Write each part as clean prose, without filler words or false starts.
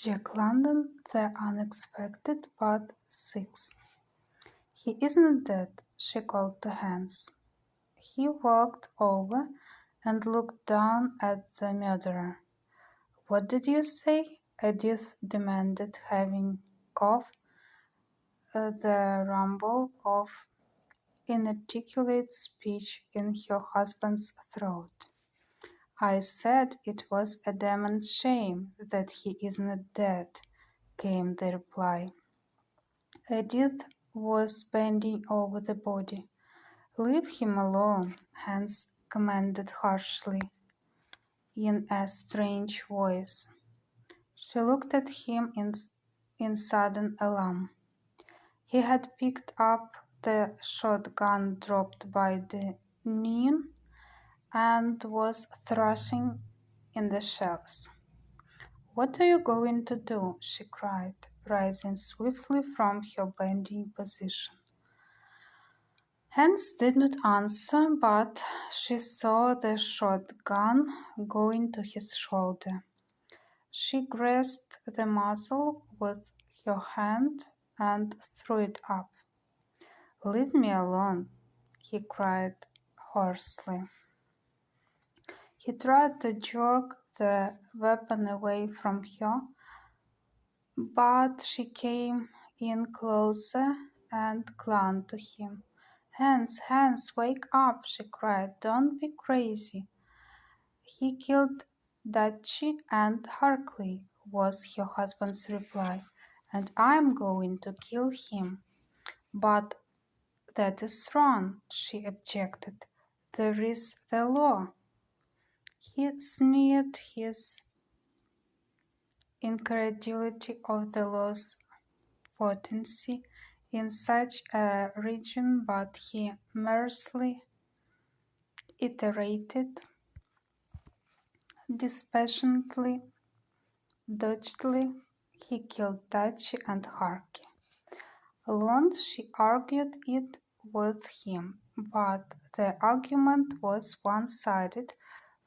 Jack London, The Unexpected, Part 6. He isn't dead, she called to Hans. He walked over and looked down at the murderer. What did you say? Edith demanded, having coughed the rumble of inarticulate speech in her husband's throat. I said it was a damn shame that he isn't dead, came the reply. Edith was bending over the body. Leave him alone, Hans commanded harshly, in a strange voice. She looked at him in sudden alarm. He had picked up the shotgun dropped by the Nin and was thrashing in the shells. "What are you going to do?" she cried, rising swiftly from her bending position. Hans did not answer, but she saw the shotgun going to his shoulder. She grasped the muzzle with her hand and threw it up. "Leave me alone," he cried hoarsely. He tried to jerk the weapon away from her, but she came in closer and clung to him. "Hans, Hans, wake up," she cried. "Don't be crazy." "He killed Dutchy and Harkley," was her husband's reply, "and I'm going to kill him." "But that is wrong," she objected. "There is the law." He sneered his incredulity of the law's potency in such a region, but he mercilessly iterated dispassionately, doggedly. He killed Dutchy and Harky. Alone she argued it with him, but the argument was one-sided,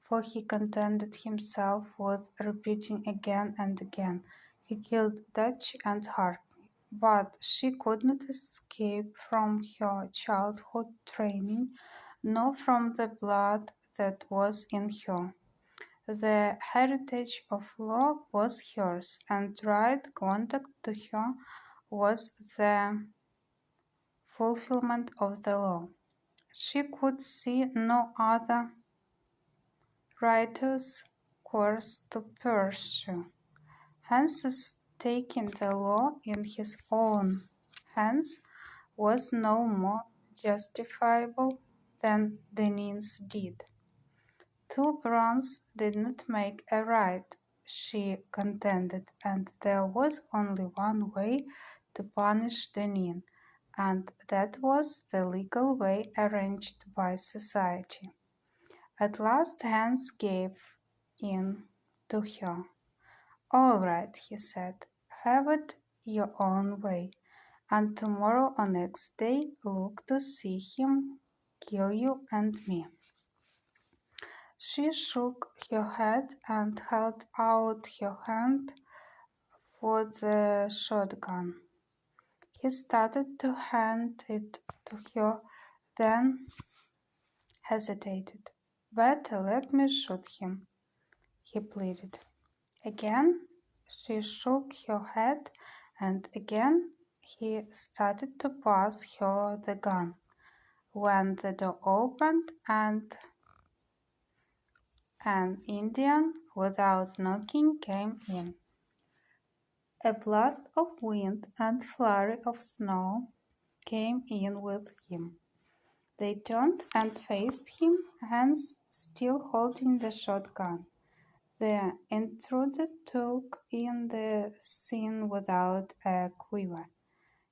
for he contented himself with repeating again and again, "He killed Dutchy and Harky." But she could not escape from her childhood training, nor from the blood that was in her. The heritage of law was hers, and right contact to her was the fulfillment of the law. She could see no other righteous course to pursue. Hans's taking the law in his own hands was no more justifiable than Denin's deed. Two wrongs did not make a right, she contended, and there was only one way to punish Denin, and that was the legal way arranged by society. At last Hans gave in to her. "All right," he said, "have it your own way, and tomorrow or next day look to see him kill you and me." She shook her head and held out her hand for the shotgun. He started to hand it to her, then hesitated. "Better let me shoot him," he pleaded. Again she shook her head, and again he started to pass her the gun, when the door opened and an Indian, without knocking, came in. A blast of wind and flurry of snow came in with him. They turned and faced him, Hans still holding the shotgun. The intruder took in the scene without a quiver.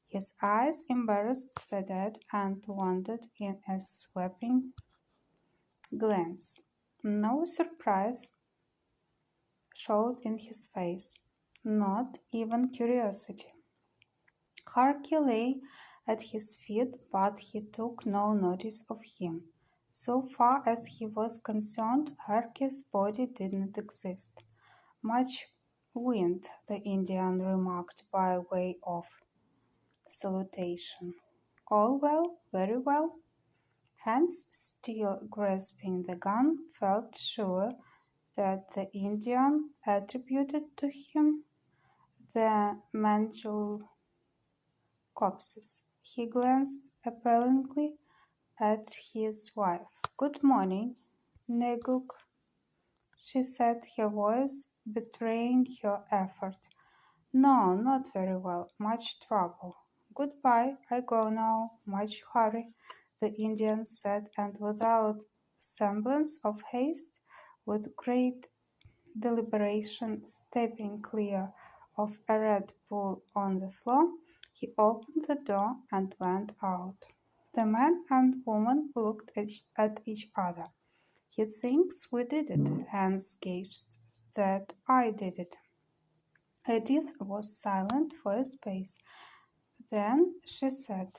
His eyes embarrassed the dead and wandered in a sweeping glance. No surprise showed in his face, not even curiosity. Harky lay at his feet, but he took no notice of him. So far as he was concerned, Harky's body did not exist. Much wind, the Indian remarked by way of salutation. All well, very well. Hans, still grasping the gun, felt sure that the Indian attributed to him the mangled corpses. He glanced appealingly at his wife. "Good morning, Neguk," she said, her voice betraying her effort. "No, not very well. Much trouble." "Good-bye. I go now. Much hurry," the Indian said, and without semblance of haste, with great deliberation, stepping clear of a Red Bull on the floor, he opened the door and went out. The man and woman looked at each other. "He thinks we did it," Hans gasped. "That I did it." Edith was silent for a space. Then she said,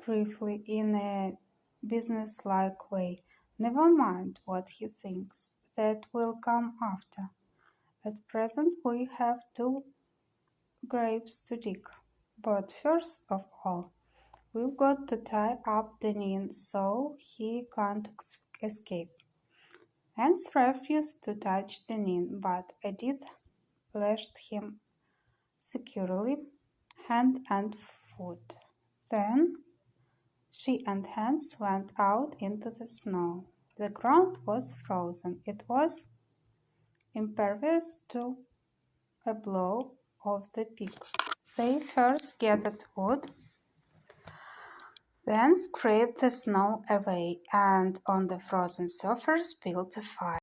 briefly, in a businesslike way, "Never mind what he thinks. That will come after. At present we have 2 graves to dig. But first of all, we've got to tie up Deneen so he can't escape." Hans refused to touch Deneen, but Edith lashed him securely, hand and foot. Then she and Hans went out into the snow. The ground was frozen. It was impervious to a blow of the pick. They first gathered wood, then scraped the snow away, and on the frozen surface built a fire.